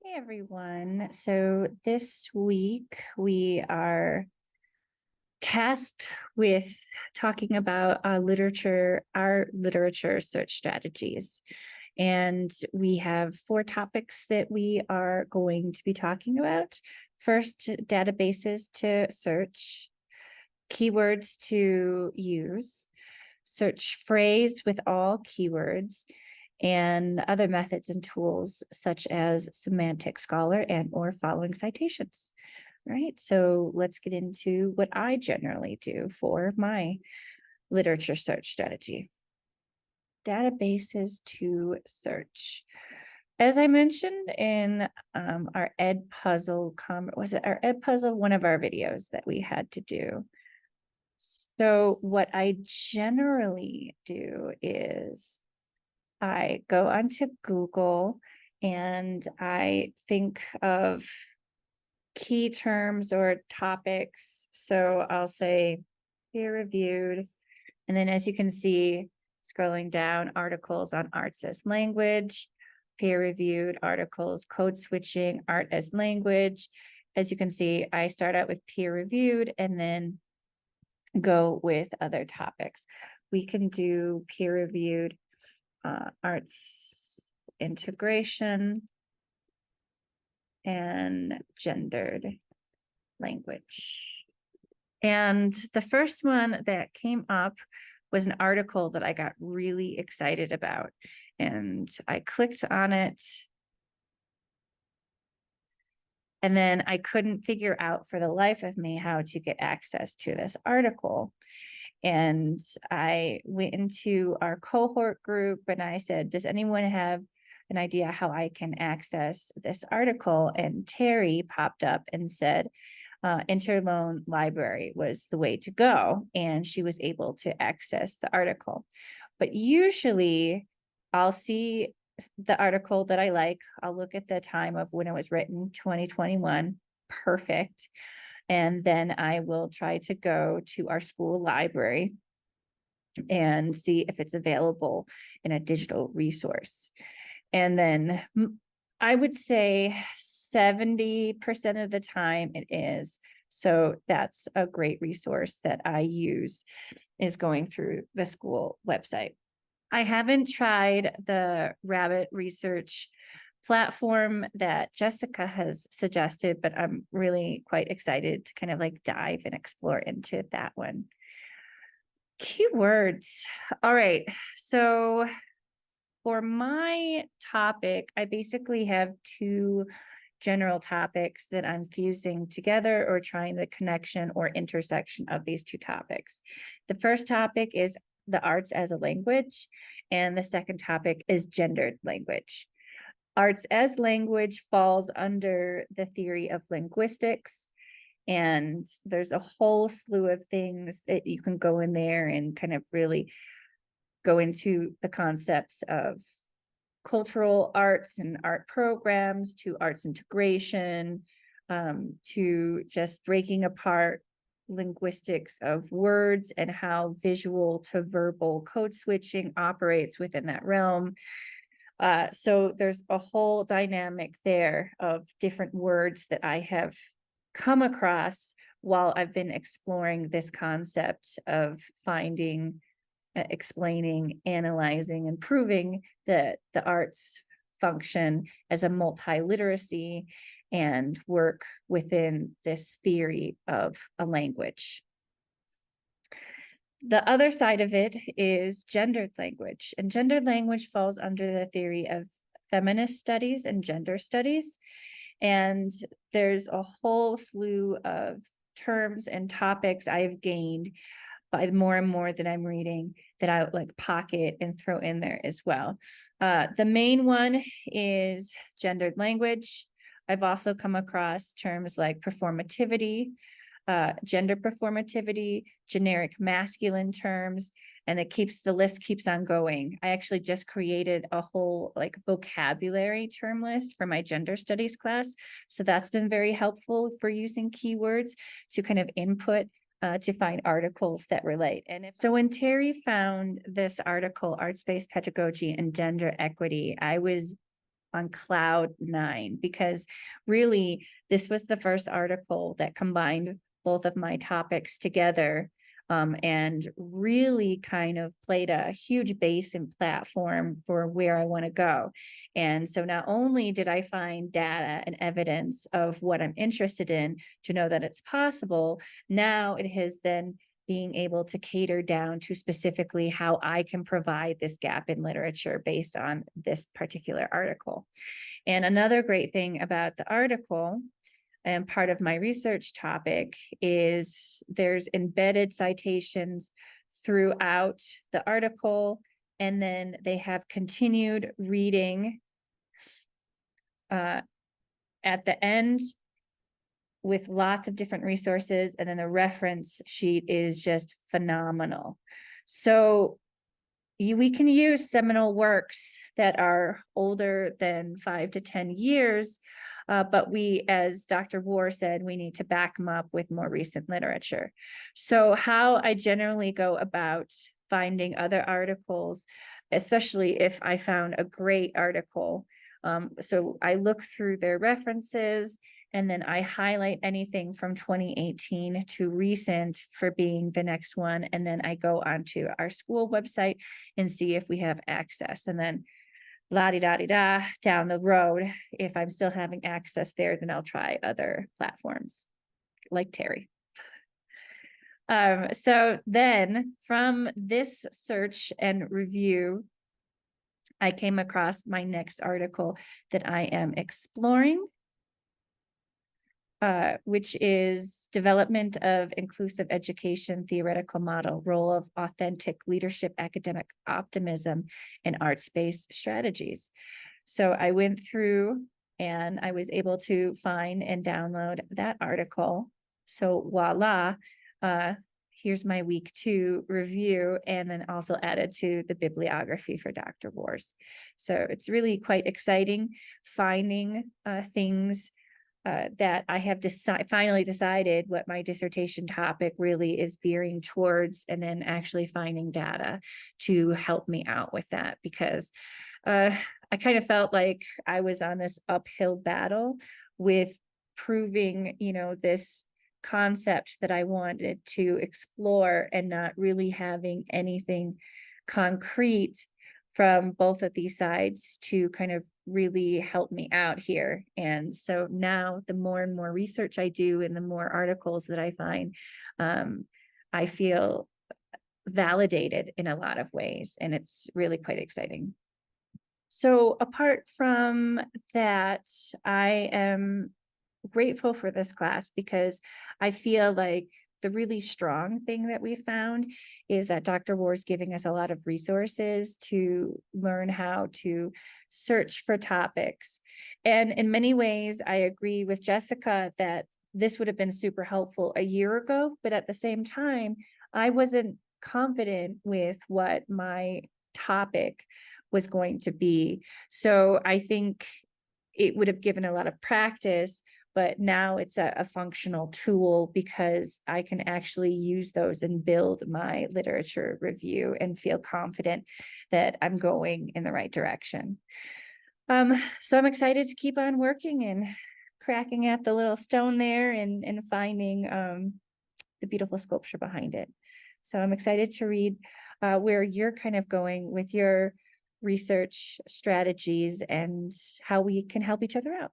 Hey everyone. So this week we are tasked with talking about our literature search strategies. And we have four topics that we are going to be talking about. First, databases to search, keywords to use, search phrase with all keywords, and other methods and tools such as semantic scholar and or following citations. Right. So let's get into what I generally do for my literature search strategy. Databases to search. As I mentioned in our Ed Puzzle, was it our Ed Puzzle? One of our videos that we had to do. So what I generally do is I go onto Google and I think of key terms or topics. So I'll say peer reviewed. And then as you can see, scrolling down, articles on arts as language, peer reviewed articles, code switching, art as language. As you can see, I start out with peer reviewed and then go with other topics. We can do peer reviewed arts integration and gendered language. And the first one that came up was an article that I got really excited about. And I clicked on it. And then I couldn't figure out for the life of me how to get access to this article. And I went into our cohort group and I said, does anyone have an idea how I can access this article? And Terry popped up and said, Interloan Library was the way to go. And she was able to access the article. But usually I'll see the article that I like. I'll look at the time of when it was written, 2021. Perfect. And then I will try to go to our school library and see if it's available in a digital resource. And then I would say 70% of the time it is. So that's a great resource that I use, is going through the school website. I haven't tried the Rabbit research platform that Jessica has suggested, but I'm really quite excited to kind of like dive and explore into that one. Keywords. All right. So for my topic, I basically have two general topics that I'm fusing together or trying the connection or intersection of these two topics. The first topic is the arts as a language, and the second topic is gendered language. Arts as language falls under the theory of linguistics, and there's a whole slew of things that you can go in there and kind of really go into the concepts of cultural arts and art programs to arts integration, to just breaking apart linguistics of words and how visual to verbal code switching operates within that realm. So there's a whole dynamic there of different words that I have come across while I've been exploring this concept of finding, explaining, analyzing, and proving that the arts function as a multiliteracy and work within this theory of a language. The other side of it is gendered language, and gendered language falls under the theory of feminist studies and gender studies. And there's a whole slew of terms and topics I've gained by more and more that I'm reading that I like pocket and throw in there as well. The main one is gendered language. I've also come across terms like performativity, gender performativity, generic masculine terms, and the list keeps on going. I actually just created a whole like vocabulary term list for my gender studies class. So that's been very helpful for using keywords to kind of input to find articles that relate. And so when Terry found this article, Arts-Based Pedagogy and Gender Equity, I was on cloud nine, because really this was the first article that combined both of my topics together, and really kind of played a huge base and platform for where I want to go. And so not only did I find data and evidence of what I'm interested in to know that it's possible, now it has then being able to cater down to specifically how I can provide this gap in literature based on this particular article. And another great thing about the article and part of my research topic is there's embedded citations throughout the article, and then they have continued reading at the end with lots of different resources, and then the reference sheet is just phenomenal. So we can use seminal works that are older than 5 to 10 years, but we, as Dr. War said, we need to back them up with more recent literature. So how I generally go about finding other articles, especially if I found a great article, so I look through their references, and then I highlight anything from 2018 to recent for being the next one. And then I go onto our school website and see if we have access. And then la-di-da-di-da down the road, if I'm still having access there, then I'll try other platforms like Terry. So then from this search and review, I came across my next article that I am exploring, which is Development of Inclusive Education Theoretical Model, Role of Authentic Leadership, Academic Optimism, and Arts-Based Strategies. So I went through and I was able to find and download that article. So voila, here's my week 2 review, and then also added to the bibliography for Dr. Wars. So it's really quite exciting finding things that I have finally decided what my dissertation topic really is veering towards, and then actually finding data to help me out with that, because I kind of felt like I was on this uphill battle with proving, this concept that I wanted to explore, and not really having anything concrete from both of these sides to kind of really help me out here. And so now the more and more research I do and the more articles that I find, I feel validated in a lot of ways, and it's really quite exciting. So apart from that, I am grateful for this class, because I feel like the really strong thing that we found is that Dr. War is giving us a lot of resources to learn how to search for topics. And in many ways, I agree with Jessica that this would have been super helpful a year ago, but at the same time, I wasn't confident with what my topic was going to be. So I think it would have given a lot of practice, but now it's a functional tool, because I can actually use those and build my literature review and feel confident that I'm going in the right direction. So I'm excited to keep on working and cracking at the little stone there, and finding the beautiful sculpture behind it. So I'm excited to read where you're kind of going with your research strategies and how we can help each other out.